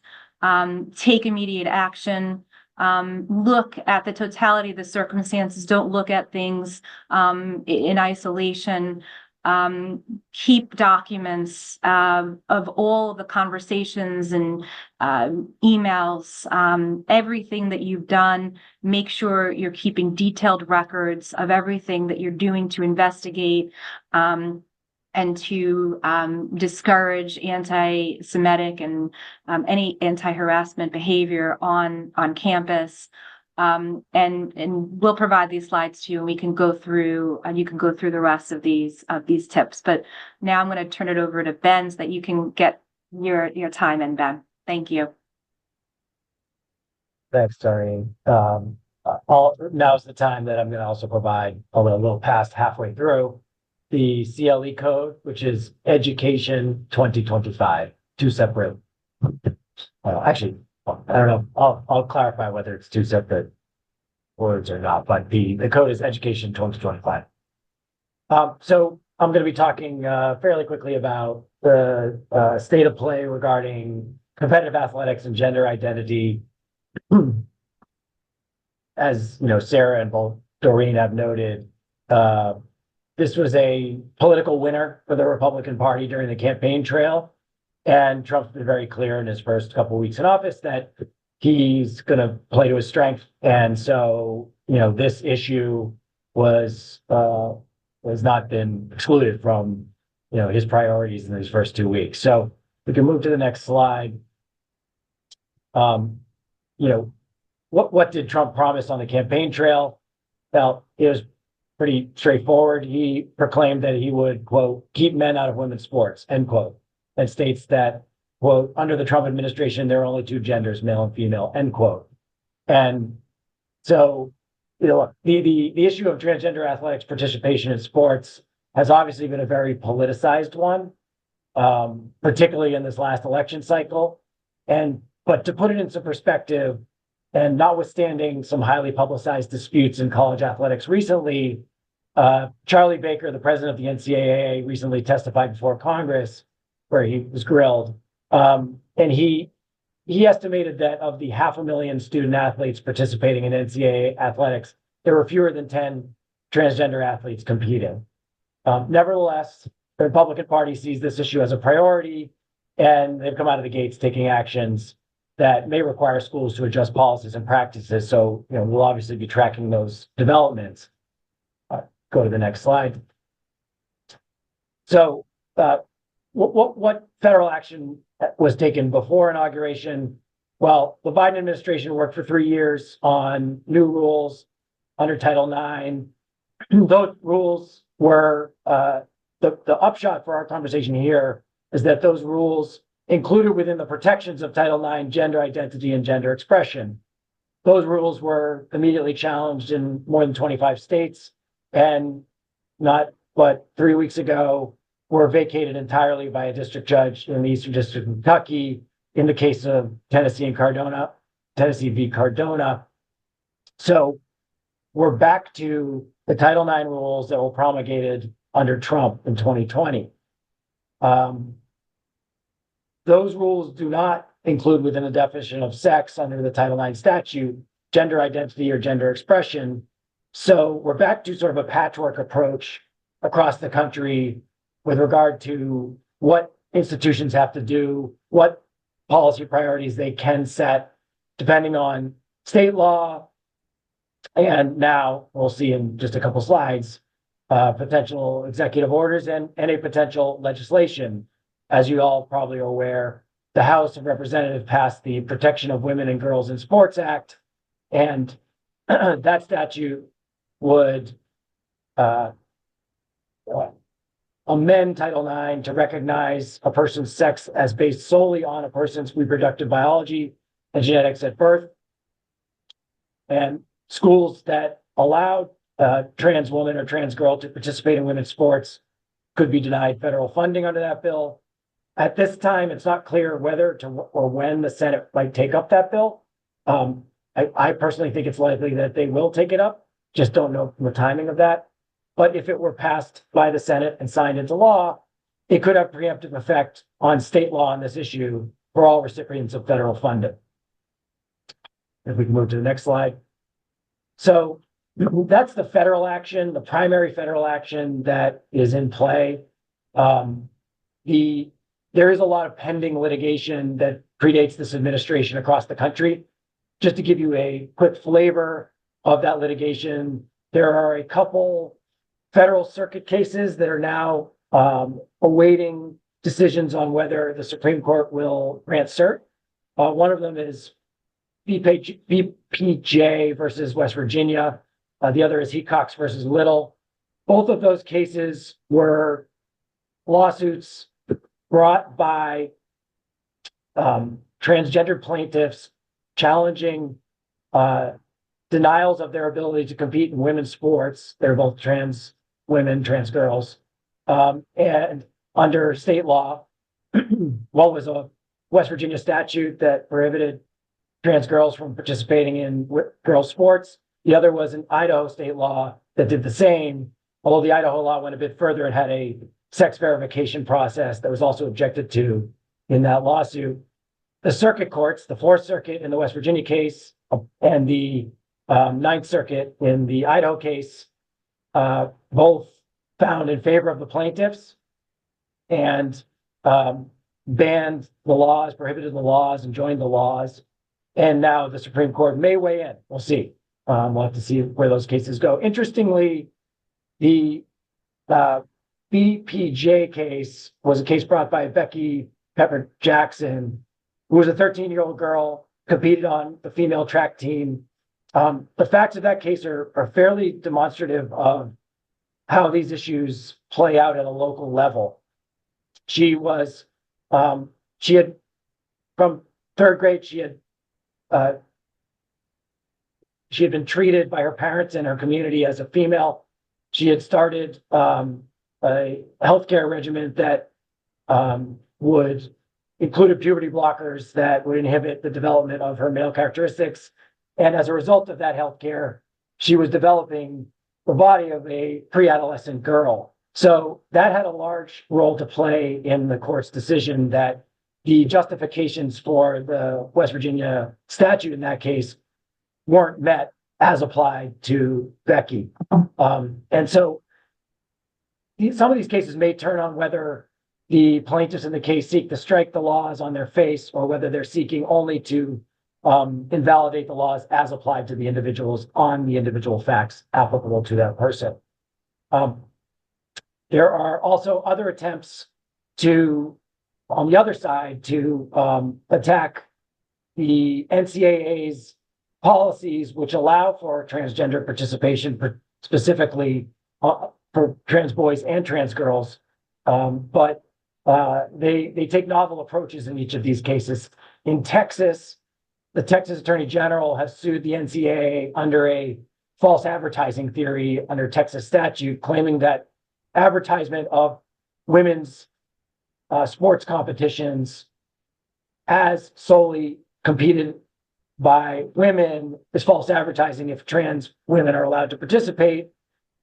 take immediate action, look at the totality of the circumstances. Don't look at things in isolation. Keep documents of all the conversations and emails, everything that you've done. Make sure you're keeping detailed records of everything that you're doing to investigate and to discourage anti-Semitic and any anti-harassment behavior on campus. And we'll provide these slides to you, and we can go through, and you can go through the rest of these tips. But now I'm going to turn it over to Ben so that you can get your time in, Ben. Thank you. Thanks, Doreen. Now's the time that I'm going to also provide, although a little past halfway through, the CLE code, which is Education 2025, two separate. Actually, I don't know. I'll clarify whether it's two separate words or not, but the code is Education 2025. So I'm going to be talking fairly quickly about the state of play regarding competitive athletics and gender identity. As you know, Sarah and both Doreen have noted, this was a political winner for the Republican Party during the campaign trail. And Trump's been very clear in his first couple of weeks in office that he's going to play to his strength. And so, you know, this issue was not been excluded from, you know, his priorities in these first 2 weeks. So we can move to the next slide. You know, what did Trump promise on the campaign trail? Well, it was pretty straightforward. He proclaimed that he would, quote, keep men out of women's sports, end quote. And states that, quote, under the Trump administration, there are only two genders, male and female, end quote. And so, you know, the issue of transgender athletics participation in sports has obviously been a very politicized one, particularly in this last election cycle. But to put it into perspective, and notwithstanding some highly publicized disputes in college athletics recently, Charlie Baker, the president of the NCAA, recently testified before Congress where he was grilled. And he estimated that of the 500,000 student athletes participating in NCAA athletics, there were fewer than 10 transgender athletes competing. Nevertheless, the Republican Party sees this issue as a priority, and they've come out of the gates taking actions that may require schools to adjust policies and practices. So, you know, we'll obviously be tracking those developments. Go to the next slide. So, what federal action was taken before inauguration? Well, the Biden administration worked for 3 years on new rules under Title IX. Those rules were the upshot for our conversation here is that those rules included within the protections of Title IX gender identity and gender expression. Those rules were immediately challenged in more than 25 states, and not but 3 weeks ago were vacated entirely by a district judge in the Eastern District of Kentucky in the case of Tennessee v. Cardona. So we're back to the Title IX rules that were promulgated under Trump in 2020. Those rules do not include within the definition of sex under the Title IX statute, gender identity or gender expression. So we're back to sort of a patchwork approach across the country with regard to what institutions have to do, what policy priorities they can set, depending on state law. And now we'll see in just a couple slides, potential executive orders and a potential legislation. As you all probably are aware, the House of Representatives passed the Protection of Women and Girls in Sports Act, and that statute would amend Title IX to recognize a person's sex as based solely on a person's reproductive biology and genetics at birth. And schools that allowed trans woman or trans girl to participate in women's sports could be denied federal funding under that bill. At this time, it's not clear whether to or when the Senate might take up that bill. I personally think it's likely that they will take it up, just don't know the timing of that. But if it were passed by the Senate and signed into law, it could have preemptive effect on state law on this issue for all recipients of federal funding. If we can move to the next slide. So that's the federal action, the primary federal action that is in play. There is a lot of pending litigation that predates this administration across the country. Just to give you a quick flavor of that litigation, there are a couple federal circuit cases that are now awaiting decisions on whether the Supreme Court will grant cert. One of them is BPJ versus West Virginia. The other is Hecox versus Little. Both of those cases were lawsuits brought by transgender plaintiffs challenging denials of their ability to compete in women's sports. They're both trans women, trans girls. And under state law, one was a West Virginia statute that prohibited trans girls from participating in girls' sports. The other was an Idaho state law that did the same, although the Idaho law went a bit further and had a sex verification process that was also objected to in that lawsuit. The circuit courts, the Fourth Circuit in the West Virginia case and the Ninth Circuit in the Idaho case, both found in favor of the plaintiffs and banned the laws, prohibited the laws, and joined the laws. And now the Supreme Court may weigh in. We'll see. We'll have to see where those cases go. Interestingly, the BPJ case was a case brought by Becky Pepper Jackson, who was a 13-year-old girl, competed on the female track team. The facts of that case are fairly demonstrative of how these issues play out at a local level. She had, from third grade, she had been treated by her parents and her community as a female. She had started a healthcare regimen that would include puberty blockers that would inhibit the development of her male characteristics. And as a result of that healthcare, she was developing the body of a pre-adolescent girl. So that had a large role to play in the court's decision that the justifications for the West Virginia statute in that case weren't met as applied to Becky. And so some of these cases may turn on whether the plaintiffs in the case seek to strike the laws on their face or whether they're seeking only to invalidate the laws as applied to the individuals on the individual facts applicable to that person. There are also other attempts to, on the other side, to attack the NCAA's policies, which allow for transgender participation, specifically for trans boys and trans girls. But they take novel approaches in each of these cases. In Texas, the Texas Attorney General has sued the NCAA under a false advertising theory under Texas statute, claiming that advertisement of women's sports competitions as solely competed by women is false advertising if trans women are allowed to participate.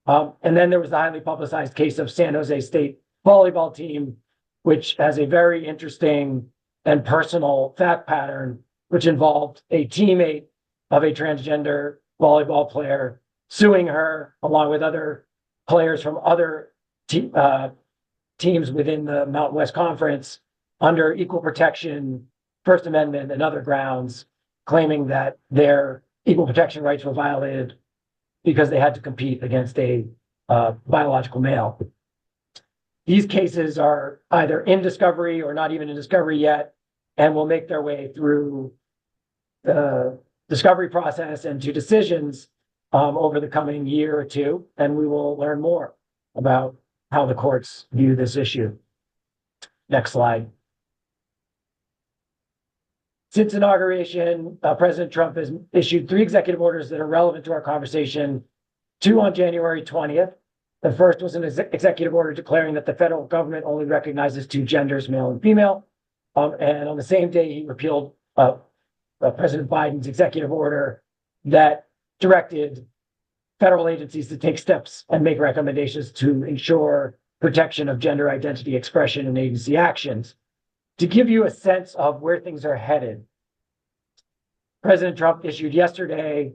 And then there was the highly publicized case of San Jose State volleyball team, which has a very interesting and personal fact pattern, which involved a teammate of a transgender volleyball player suing her along with other players from other teams within the Mountain West Conference under equal protection, First Amendment, and other grounds, claiming that their equal protection rights were violated because they had to compete against a biological male. These cases are either in discovery or not even in discovery yet, and will make their way through the discovery process and to decisions over the coming year or two, and we will learn more about how the courts view this issue. Next slide. Since inauguration, President Trump has issued 3 executive orders that are relevant to our conversation, 2 on January 20th. The first was an executive order declaring that the federal government only recognizes 2 genders, male and female. And on the same day, he repealed President Biden's executive order that directed federal agencies to take steps and make recommendations to ensure protection of gender identity expression and agency actions. To give you a sense of where things are headed, President Trump issued yesterday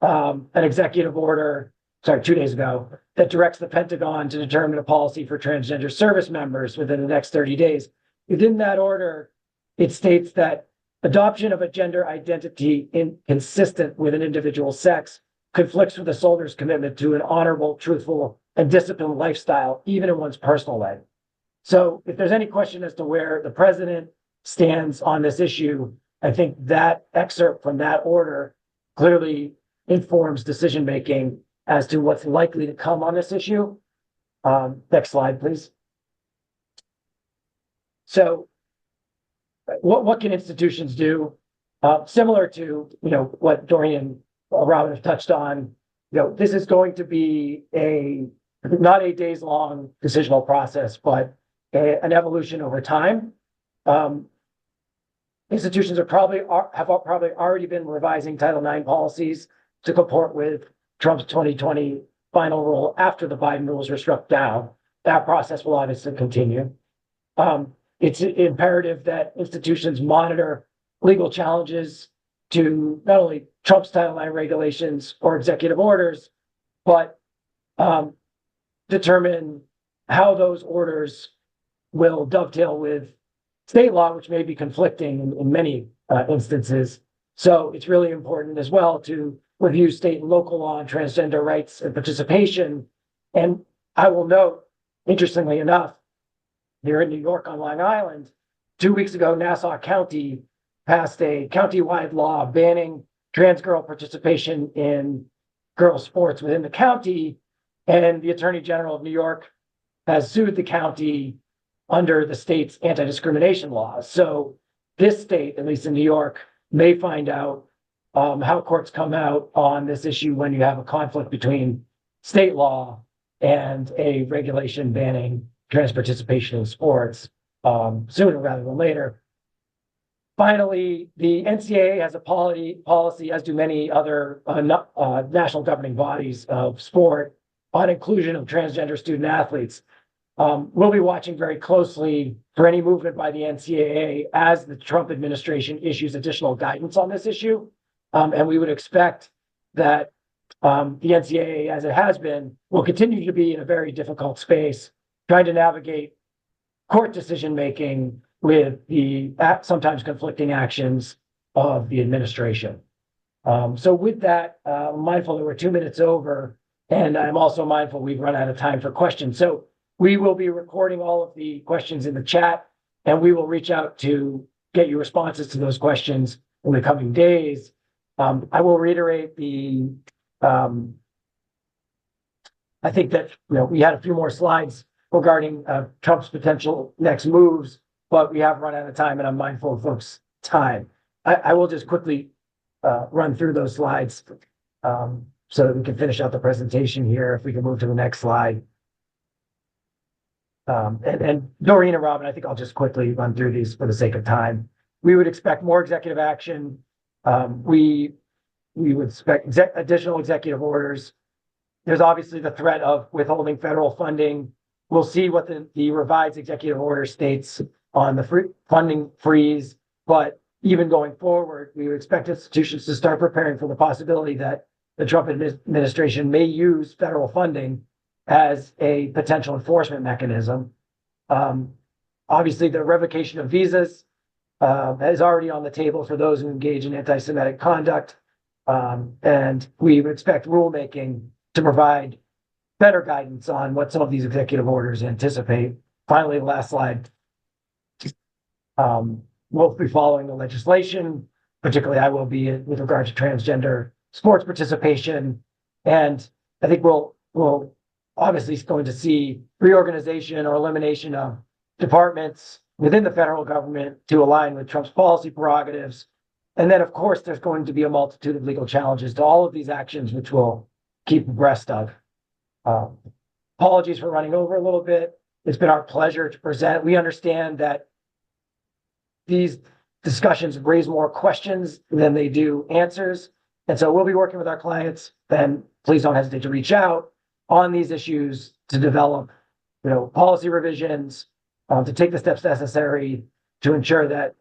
an executive order, 2 days ago, that directs the Pentagon to determine a policy for transgender service members within the next 30 days. Within that order, it states that adoption of a gender identity inconsistent with an individual's sex conflicts with a soldier's commitment to an honorable, truthful, and disciplined lifestyle, even in one's personal life. So if there's any question as to where the president stands on this issue, I think that excerpt from that order clearly informs decision-making as to what's likely to come on this issue. Next slide, please. So what can institutions do? Similar to what Dorian Robin have touched on, this is going to be not a days-long decisional process, but an evolution over time. Institutions have probably already been revising Title IX policies to comport with Trump's 2020 final rule after the Biden rules were struck down. That process will obviously continue. It's imperative that institutions monitor legal challenges to not only Trump's Title IX regulations or executive orders, but determine how those orders will dovetail with state law, which may be conflicting in many instances. So it's really important as well to review state and local law on transgender rights and participation. And I will note, interestingly enough, here in New York on Long Island, 2 weeks ago, Nassau County passed a county-wide law banning trans girl participation in girls' sports within the county. And the Attorney General of New York has sued the county under the state's anti-discrimination laws. So this state, at least in New York, may find out how courts come out on this issue when you have a conflict between state law and a regulation banning trans participation in sports sooner rather than later. Finally, the NCAA has a policy, as do many other national governing bodies of sport, on inclusion of transgender student athletes. We'll be watching very closely for any movement by the NCAA as the Trump administration issues additional guidance on this issue. And we would expect that the NCAA, as it has been, will continue to be in a very difficult space, trying to navigate court decision-making with the sometimes conflicting actions of the administration. So with that, I'm mindful that we're 2 minutes over, and I'm also mindful we've run out of time for questions. So we will be recording all of the questions in the chat, and we will reach out to get your responses to those questions in the coming days. I will reiterate I think that, we had a few more slides regarding Trump's potential next moves, but we have run out of time and I'm mindful of folks' time. I will just quickly run through those slides so that we can finish out the presentation here. If we can move to the next slide. And Doreen and Robin, I think I'll just quickly run through these for the sake of time. We would expect more executive action. We would expect additional executive orders. There's obviously the threat of withholding federal funding. We'll see what the revised executive order states on the funding freeze. But even going forward, we would expect institutions to start preparing for the possibility that the Trump administration may use federal funding as a potential enforcement mechanism. Obviously, the revocation of visas is already on the table for those who engage in anti-Semitic conduct. And we would expect rulemaking to provide better guidance on what some of these executive orders anticipate. Finally, the last slide. We'll be following the legislation, particularly I will be with regard to transgender sports participation. And I think we'll obviously going to see reorganization or elimination of departments within the federal government to align with Trump's policy prerogatives. And then, of course, there's going to be a multitude of legal challenges to all of these actions, which we'll keep abreast of. Apologies for running over a little bit. It's been our pleasure to present. We understand that these discussions raise more questions than they do answers. And so we'll be working with our clients. Then please don't hesitate to reach out on these issues to develop, policy revisions, to take the steps necessary to ensure that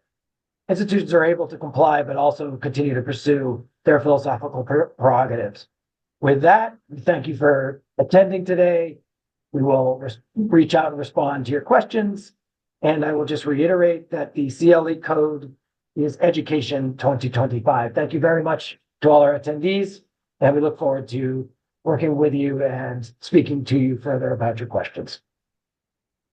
institutions are able to comply, but also continue to pursue their philosophical prerogatives. With that, thank you for attending today. We will reach out and respond to your questions. And I will just reiterate that the CLE code is Education 2025. Thank you very much to all our attendees, and we look forward to working with you and speaking to you further about your questions.